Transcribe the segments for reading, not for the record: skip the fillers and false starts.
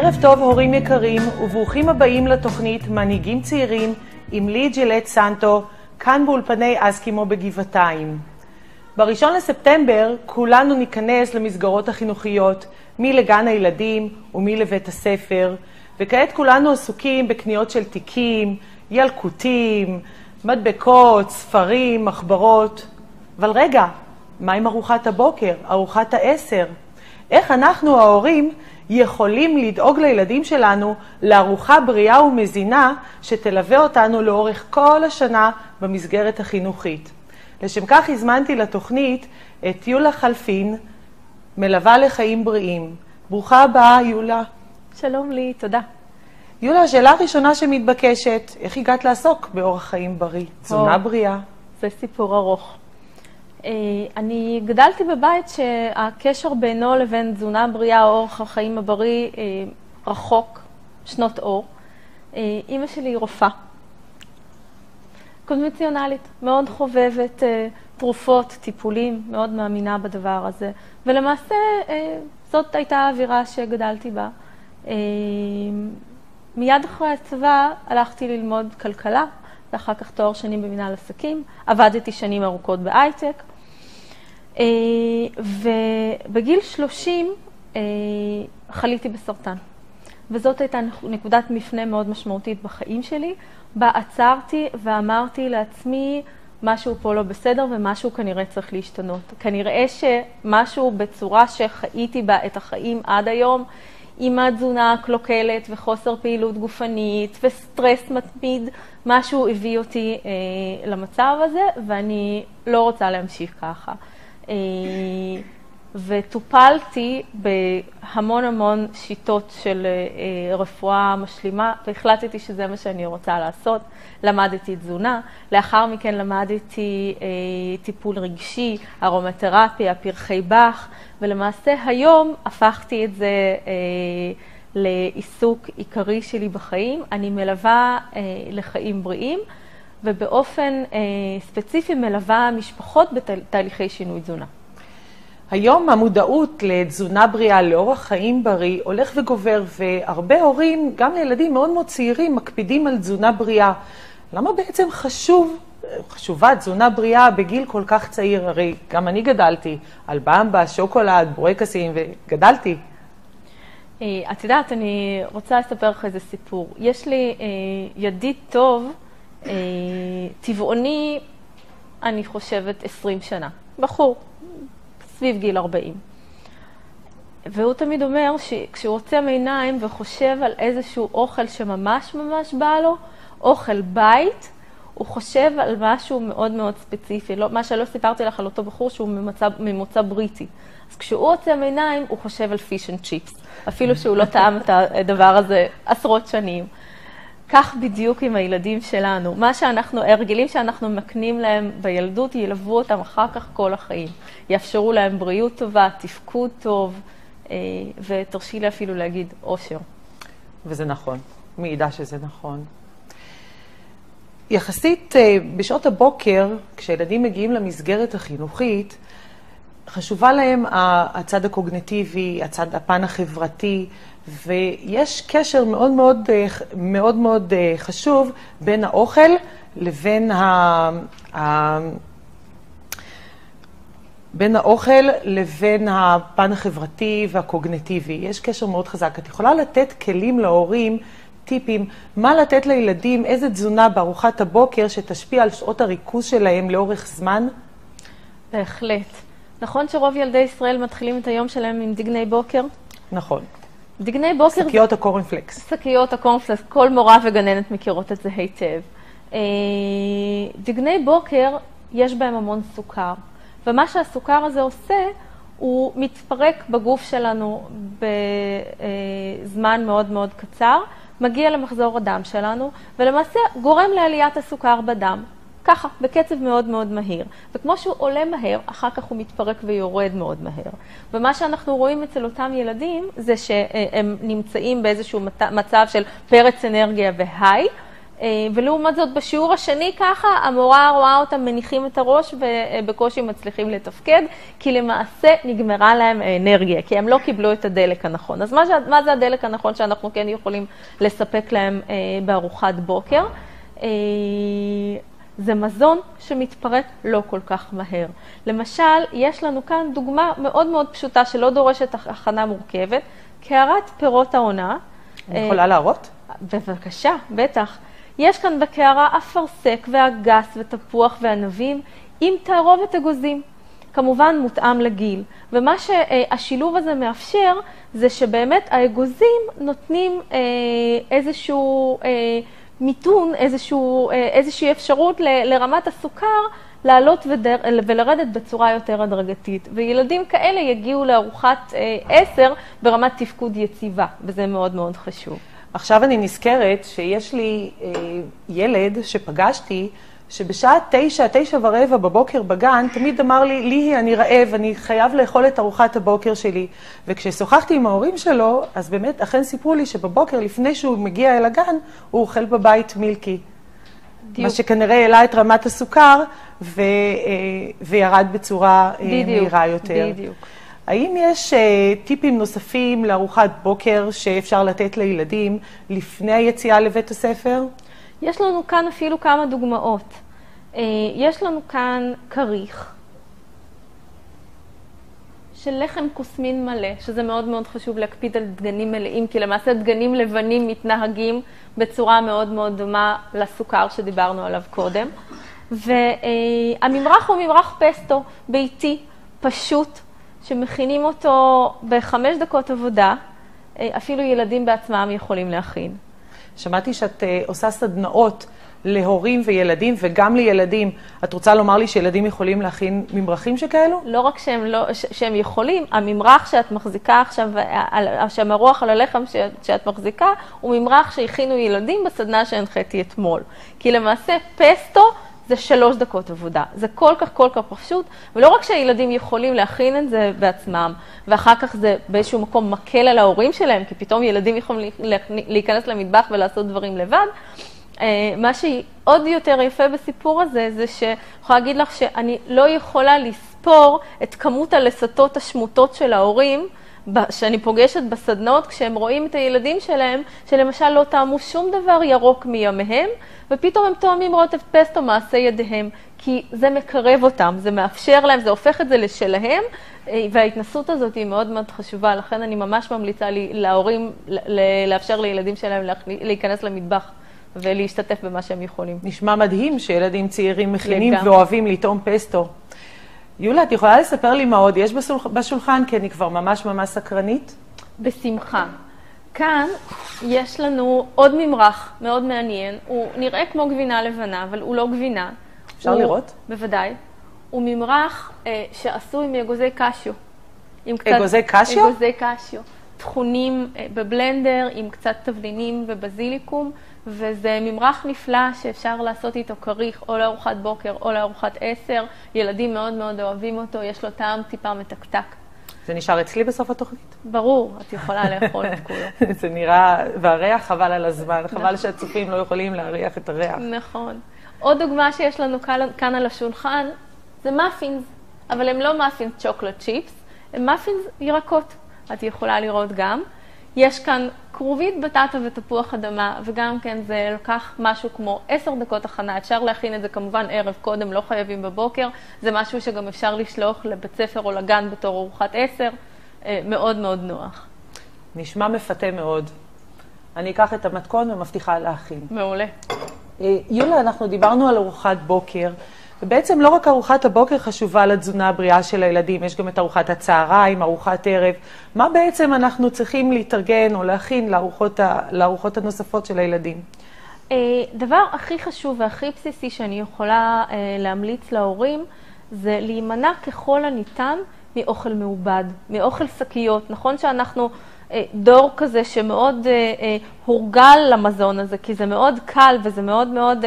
ערב טוב הורים יקרים וברוכים הבאים לתוכנית מנהיגים צעירים עם לי ג'ילט סנטו, כאן באולפני אסקימו בגבעתיים. ב1 לספטמבר כולנו ניכנס למסגרות החינוכיות, מי לגן הילדים ומי לבית הספר, וכעת כולנו עסוקים בקניות של תיקים, ילקוטים, מדבקות, ספרים, מחברות. אבל רגע, מה עם ארוחת הבוקר, ארוחת העשר? איך אנחנו ההורים יכולים לדאוג לילדים שלנו לארוחה בריאה ומזינה שתלווה אותנו לאורך כל השנה במסגרת החינוכית? לשם כך הזמנתי לתוכנית את יולה חלפין, מלווה לחיים בריאים. ברוכה הבאה, יולה. שלום לי, תודה. יולה, השאלה הראשונה שמתבקשת, איך הגעת לעסוק באורח חיים בריא, תזונה בריאה? זה סיפור ארוך. אני גדלתי בבית שהקשר בינו לבין תזונה בריאה או אורח החיים הבריא רחוק, שנות אור. אמא שלי היא רופאה, קונבנציונלית, מאוד חובבת תרופות, טיפולים, מאוד מאמינה בדבר הזה. ולמעשה זאת הייתה האווירה שגדלתי בה. מיד אחרי הצבא הלכתי ללמוד כלכלה, ואחר כך תואר שני במנהל עסקים. עבדתי שנים ארוכות בהייטק. ובגיל 30 חליתי בסרטן. וזאת הייתה נקודת מפנה מאוד משמעותית בחיים שלי, בה עצרתי ואמרתי לעצמי, משהו פה לא בסדר ומשהו כנראה צריך להשתנות. כנראה שמשהו בצורה שחייתי בה את החיים עד היום, עם התזונה קלוקלת וחוסר פעילות גופנית וסטרס מתמיד, משהו הביא אותי למצב הזה, ואני לא רוצה להמשיך ככה. וטופלתי בהמון שיטות של רפואה משלימה, והחלטתי שזה מה שאני רוצה לעשות. למדתי תזונה, לאחר מכן למדתי טיפול רגשי, ארומתרפיה, פרחי באך, ולמעשה היום הפכתי את זה לעיסוק עיקרי שלי בחיים. אני מלווה לחיים בריאים, ובאופן ספציפי מלווה משפחות בתהליכי שינוי תזונה. היום המודעות לתזונה בריאה, לאורח חיים בריא, הולך וגובר, והרבה הורים, גם לילדים מאוד מאוד צעירים, מקפידים על תזונה בריאה. למה בעצם חשובה תזונה בריאה בגיל כל כך צעיר? הרי גם אני גדלתי על במבה, שוקולד, בורקסים, וגדלתי. את יודעת, אני רוצה לספר לך איזה סיפור. יש לי ידיד טוב, טבעוני, אני חושבת 20 שנה. בחור, סביב גיל 40. והוא תמיד אומר שכשהוא עוצם עיניים וחושב על איזשהו אוכל שממש בא לו, אוכל בית, הוא חושב על משהו מאוד ספציפי. מה שלא סיפרתי לך על אותו בחור שהוא ממוצא בריטי. אז כשהוא עוצם עיניים, הוא חושב על פיש אנד צ'יפס. אפילו שהוא לא טעם את הדבר הזה עשרות שנים. כך בדיוק עם הילדים שלנו. הרגלים שאנחנו מקנים להם בילדות ילוו אותם אחר כך כל החיים. יאפשרו להם בריאות טובה, תפקוד טוב, ותרשי לי אפילו להגיד אושר. וזה נכון. מעידה שזה נכון. יחסית בשעות הבוקר, כשילדים מגיעים למסגרת החינוכית, חשובה להם הצד הקוגניטיבי, הפן החברתי, ויש קשר מאוד חשוב בין האוכל לבין הפן החברתי והקוגניטיבי. יש קשר מאוד חזק. את יכולה לתת כלים להורים, טיפים, מה לתת לילדים, איזה תזונה בארוחת הבוקר שתשפיע על שעות הריכוז שלהם לאורך זמן? בהחלט. נכון שרוב ילדי ישראל מתחילים את היום שלהם עם דגני בוקר? נכון. דגני בוקר... שקיות הקורנפלקס. שקיות הקורנפלקס, כל מורה וגננת מכירות את זה היטב. דגני בוקר, יש בהם המון סוכר. ומה שהסוכר הזה עושה, הוא מתפרק בגוף שלנו בזמן מאוד קצר, מגיע למחזור הדם שלנו, ולמעשה גורם לעליית הסוכר בדם. ככה, בקצב מאוד מהיר. וכמו שהוא עולה מהר, אחר כך הוא מתפרק ויורד מאוד מהר. ומה שאנחנו רואים אצל אותם ילדים, זה שהם נמצאים באיזשהו מצב של פרץ אנרגיה והי, ולעומת זאת בשיעור השני ככה, המורה רואה אותם מניחים את הראש ובקושי מצליחים לתפקד, כי למעשה נגמרה להם האנרגיה, כי הם לא קיבלו את הדלק הנכון. אז מה זה הדלק הנכון שאנחנו כן יכולים לספק להם בארוחת בוקר? זה מזון שמתפרק לא כל כך מהר. למשל, יש לנו כאן דוגמה מאוד מאוד פשוטה שלא דורשת הכנה מורכבת, קערת פירות העונה. אני יכולה להראות? בבקשה, בטח. יש כאן בקערה אפרסק והגס ותפוח וענבים עם תערובת אגוזים. כמובן מותאם לגיל. ומה שהשילוב הזה מאפשר זה שבאמת האגוזים נותנים איזשהו מיתון, איזושהי אפשרות לרמת הסוכר לעלות ולרדת בצורה יותר הדרגתית. וילדים כאלה יגיעו לארוחת 10 ברמת תפקוד יציבה, וזה מאוד מאוד חשוב. עכשיו אני נזכרת שיש לי ילד שפגשתי, שבשעה 9:15 בבוקר בגן, תמיד אמר לי, ליהי, אני רעב, אני חייב לאכול את ארוחת הבוקר שלי. וכששוחחתי עם ההורים שלו, אז באמת אכן סיפרו לי שבבוקר, לפני שהוא מגיע אל הגן, הוא אוכל בבית מילקי. מה שכנראה העלה את רמת הסוכר, וירד בצורה מהירה יותר. בדיוק. האם יש טיפים נוספים לארוחת בוקר שאפשר לתת לילדים לפני היציאה לבית הספר? יש לנו כאן אפילו כמה דוגמאות. יש לנו כאן כריך של לחם כוסמין מלא, שזה מאוד מאוד חשוב להקפיד על דגנים מלאים, כי למעשה דגנים לבנים מתנהגים בצורה מאוד מאוד דומה לסוכר שדיברנו עליו קודם. והממרח הוא ממרח פסטו ביתי, פשוט, שמכינים אותו ב5 דקות עבודה, אפילו ילדים בעצמם יכולים להכין. שמעתי שאת עושה סדנאות להורים וילדים וגם לילדים. את רוצה לומר לי שילדים יכולים להכין ממרחים שכאלו? לא רק שהם יכולים, הממרח שאת מחזיקה עכשיו, שהמרוח על הלחם שאת מחזיקה, הוא ממרח שהכינו ילדים בסדנה שהנחיתי אתמול. כי למעשה פסטו זה 3 דקות עבודה. זה כל כך פשוט, ולא רק שהילדים יכולים להכין את זה בעצמם, ואחר כך זה באיזשהו מקום מקל על ההורים שלהם, כי פתאום ילדים יכולים להיכנס למטבח ולעשות דברים לבד. מה שעוד יותר יפה בסיפור הזה, זה שיכולה להגיד לך שאני לא יכולה לספור את כמות הלסתות השמוטות של ההורים, שאני פוגשת בסדנות, כשהם רואים את הילדים שלהם, שלמשל לא טעמו שום דבר ירוק מימיהם, ופתאום הם תואמים רוטב פסטו מעשה ידיהם, כי זה מקרב אותם, זה מאפשר להם, זה הופך את זה לשלהם, וההתנסות הזאת היא מאוד מאוד חשובה, לכן אני ממש ממליצה להורים לאפשר לילדים שלהם להיכנס למטבח ולהשתתף במה שהם יכולים. נשמע מדהים שילדים צעירים מכינים ואוהבים לטעום פסטו. יולה, את יכולה לספר לי מה עוד יש בשולחן, כי אני כבר ממש סקרנית? בשמחה. כאן יש לנו עוד ממרח מאוד מעניין. הוא נראה כמו גבינה לבנה, אבל הוא לא גבינה. אפשר לראות? בוודאי. הוא ממרח שעשוי מאגוזי קשיו. אגוזי קשיו? אגוזי קשיו. טחונים בבלנדר עם קצת תבלינים ובזיליקום, וזה ממרח נפלא שאפשר לעשות איתו כריך או לארוחת בוקר או לארוחת 10. ילדים מאוד מאוד אוהבים אותו, יש לו טעם טיפה מתקתק. זה נשאר אצלי בסוף התוכנית? ברור, את יכולה לאכול את כולו. זה נראה, והריח חבל על הזמן, חבל שהצופים לא יכולים להריח את הריח. נכון. עוד דוגמה שיש לנו כאן על השולחן, זה מאפינס, אבל הם לא מאפינס צ'וקולד צ'יפס, הם מאפינס ירקות. את יכולה לראות גם. יש כאן כרובית בטטה ותפוח אדמה, וגם כן זה לוקח משהו כמו 10 דקות הכנה. אפשר להכין את זה כמובן ערב קודם, לא חייבים בבוקר. זה משהו שגם אפשר לשלוח לבית ספר או לגן בתור ארוחת 10. מאוד מאוד נוח. נשמע מפתה מאוד. אני אקח את המתכון ומבטיחה להכין. מעולה. יולה, אנחנו דיברנו על ארוחת בוקר, ובעצם לא רק ארוחת הבוקר חשובה לתזונה הבריאה של הילדים, יש גם את ארוחת הצהריים, ארוחת ערב. מה בעצם אנחנו צריכים להתארגן או להכין לארוחות הנוספות של הילדים? דבר הכי חשוב והכי בסיסי שאני יכולה להמליץ להורים, זה להימנע ככל הניתן מאוכל מעובד, מאוכל שקיות. נכון שאנחנו דור כזה שמאוד הורגל למזון הזה, כי זה מאוד קל וזה מאוד מאוד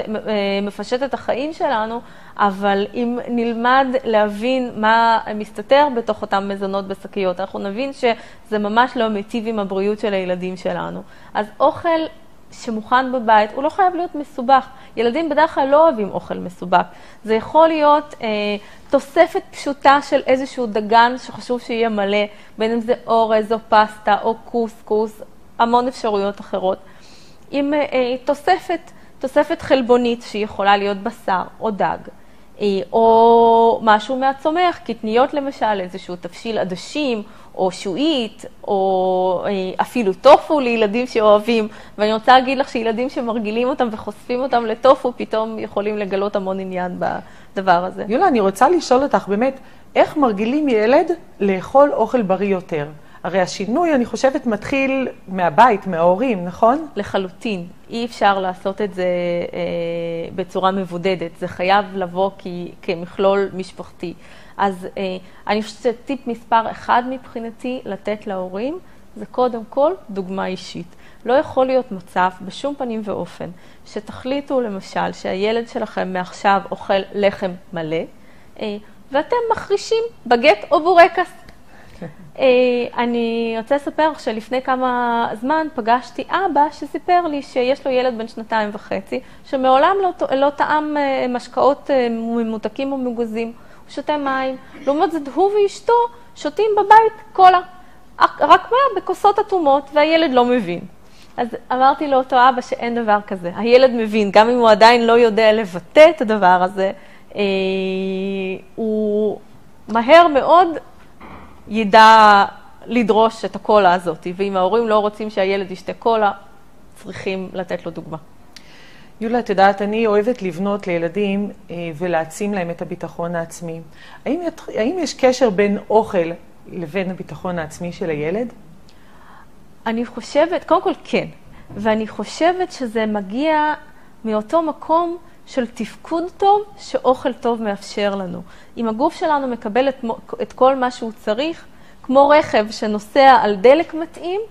מפשט את החיים שלנו, אבל אם נלמד להבין מה מסתתר בתוך אותם מזונות בשקיות, אנחנו נבין שזה ממש לא מיטיב עם הבריאות של הילדים שלנו. אז אוכל שמוכן בבית, הוא לא חייב להיות מסובך. ילדים בדרך כלל לא אוהבים אוכל מסובך. זה יכול להיות תוספת פשוטה של איזשהו דגן שחשוב שיהיה מלא, בין אם זה אורז או פסטה או קוסקוס, המון אפשרויות אחרות. עם תוספת חלבונית שיכולה להיות בשר או דג, או משהו מהצומח, קטניות למשל, איזשהו תבשיל עדשים, או שועית, או אפילו טופו לילדים שאוהבים. ואני רוצה להגיד לך שילדים שמרגילים אותם וחושפים אותם לטופו, פתאום יכולים לגלות המון עניין בדבר הזה. יולה, אני רוצה לשאול אותך באמת, איך מרגילים ילד לאכול אוכל בריא יותר? הרי השינוי, אני חושבת, מתחיל מהבית, מההורים, נכון? לחלוטין. אי אפשר לעשות את זה בצורה מבודדת. זה חייב לבוא כמכלול משפחתי. אז אני חושבת שטיפ מספר 1 מבחינתי לתת להורים, זה קודם כל דוגמה אישית. לא יכול להיות מצב בשום פנים ואופן שתחליטו למשל שהילד שלכם מעכשיו אוכל לחם מלא, ואתם מחרישים בגט או בורקס. אני רוצה לספר שלפני כמה זמן פגשתי אבא שסיפר לי שיש לו ילד בן 2.5, שמעולם לא טעם משקאות ממותקים או מגוזים. הוא שותה מים. לעומת זאת, הוא ואשתו שותים בבית קולה. רק מה? בכוסות אטומות, והילד לא מבין. אז אמרתי לאותו אבא שאין דבר כזה. הילד מבין, גם אם הוא עדיין לא יודע לבטא את הדבר הזה, הוא מהר מאוד ידע לדרוש את הקולה הזאת. ואם ההורים לא רוצים שהילד ישתה קולה, צריכים לתת לו דוגמה. יולה, את יודעת, אני אוהבת לבנות לילדים ולהעצים להם את הביטחון העצמי. האם יש קשר בין אוכל לבין הביטחון העצמי של הילד? אני חושבת, קודם כל כן, ואני חושבת שזה מגיע מאותו מקום של תפקוד טוב שאוכל טוב מאפשר לנו. אם הגוף שלנו מקבל את כל מה שהוא צריך, כמו רכב שנוסע על דלק מתאים,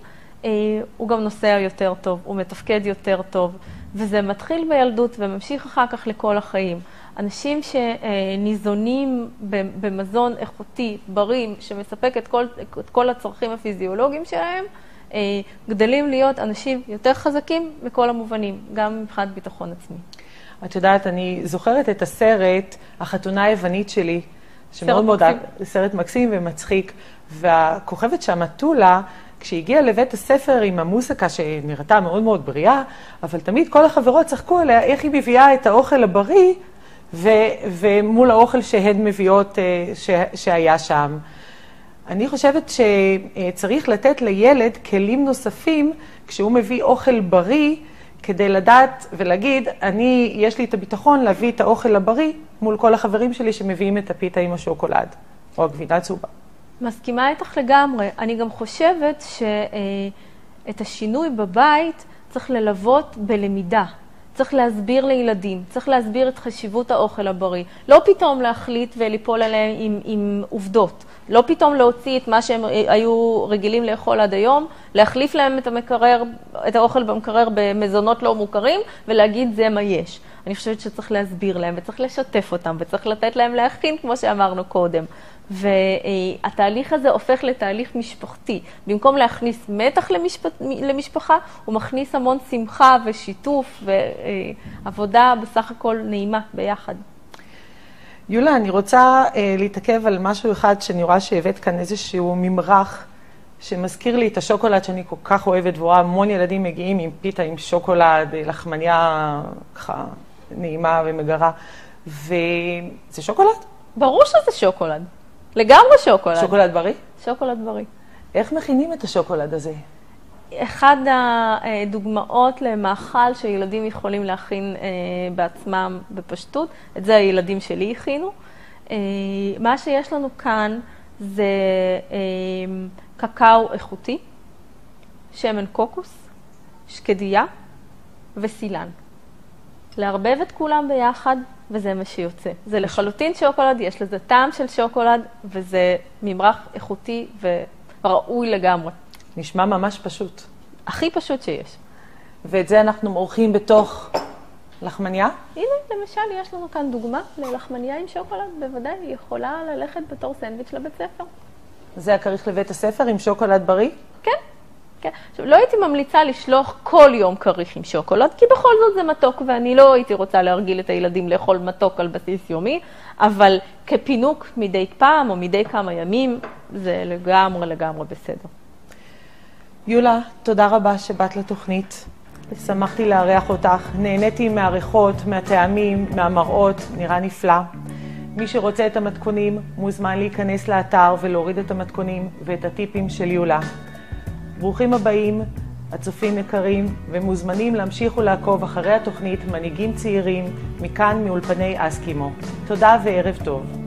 הוא גם נוסע יותר טוב, הוא מתפקד יותר טוב. וזה מתחיל בילדות וממשיך אחר כך לכל החיים. אנשים שניזונים במזון איכותי, בריא, שמספק את כל הצרכים הפיזיולוגיים שלהם, גדלים להיות אנשים יותר חזקים מכל המובנים, גם מבחינת ביטחון עצמי. את יודעת, אני זוכרת את הסרט, החתונה היוונית שלי, שמאוד מאוד סרט מקסים ומצחיק, והכוכבת שם, טולה, כשהיא הגיעה לבית הספר עם המוסיקה שנראתה מאוד מאוד בריאה, אבל תמיד כל החברות צחקו עליה איך היא מביאה את האוכל הבריא, ומול האוכל שהן מביאות שהיה שם. אני חושבת שצריך לתת לילד כלים נוספים כשהוא מביא אוכל בריא, כדי לדעת ולהגיד, יש לי את הביטחון להביא את האוכל הבריא מול כל החברים שלי שמביאים את הפיתה עם השוקולד, או הגבינה צהובה. מסכימה איתך לגמרי. אני גם חושבת שאת השינוי בבית צריך ללוות בלמידה. צריך להסביר לילדים, צריך להסביר את חשיבות האוכל הבריא. לא פתאום להחליט וליפול עליהם עם עובדות. לא פתאום להוציא את מה שהם היו רגילים לאכול עד היום, להחליף להם את האוכל במקרר במזונות לא מוכרים, ולהגיד זה מה יש. אני חושבת שצריך להסביר להם, וצריך לשתף אותם, וצריך לתת להם להכין, כמו שאמרנו קודם. והתהליך הזה הופך לתהליך משפחתי. במקום להכניס מתח למשפחה, הוא מכניס המון שמחה ושיתוף ועבודה בסך הכל נעימה ביחד. יולה, אני רוצה להתעכב על משהו אחד שאני רואה שהבאת כאן איזשהו ממרח שמזכיר לי את השוקולד שאני כל כך אוהבת, ורואה המון ילדים מגיעים עם פיתה, עם שוקולד, לחמניה ככה נעימה ומגרה. וזה שוקולד? ברור שזה שוקולד. לגמרי שוקולד. שוקולד בריא? שוקולד בריא. איך מכינים את השוקולד הזה? אחד הדוגמאות למאכל שילדים יכולים להכין בעצמם בפשטות, את זה הילדים שלי הכינו. מה שיש לנו כאן זה קקאו איכותי, שמן קוקוס, שקדיה וסילן. לערבב את כולם ביחד, וזה מה שיוצא. זה לחלוטין שוקולד, יש לזה טעם של שוקולד, וזה ממרח איכותי וראוי לגמרי. נשמע ממש פשוט. הכי פשוט שיש. ואת זה אנחנו מורחים בתוך לחמניה? הנה, למשל, יש לנו כאן דוגמה ללחמניה עם שוקולד. בוודאי, היא יכולה ללכת בתור סנדוויץ' לבית ספר. זה הכריך לבית הספר עם שוקולד בריא? כן. כן? עכשיו, לא הייתי ממליצה לשלוח כל יום כריך עם שוקולד, כי בכל זאת זה מתוק, ואני לא הייתי רוצה להרגיל את הילדים לאכול מתוק על בסיס יומי, אבל כפינוק מדי פעם או מדי כמה ימים, זה לגמרי בסדר. יולה, תודה רבה שבאת לתוכנית. שמחתי לארח אותך, נהניתי מהריחות, מהטעמים, מהמראות, נראה נפלא. מי שרוצה את המתכונים מוזמן להיכנס לאתר ולהוריד את המתכונים ואת הטיפים של יולה. ברוכים הבאים, הצופים יקרים, ומוזמנים להמשיך ולעקוב אחרי התוכנית מנהיגים צעירים מכאן מאולפני אסקימו. תודה וערב טוב.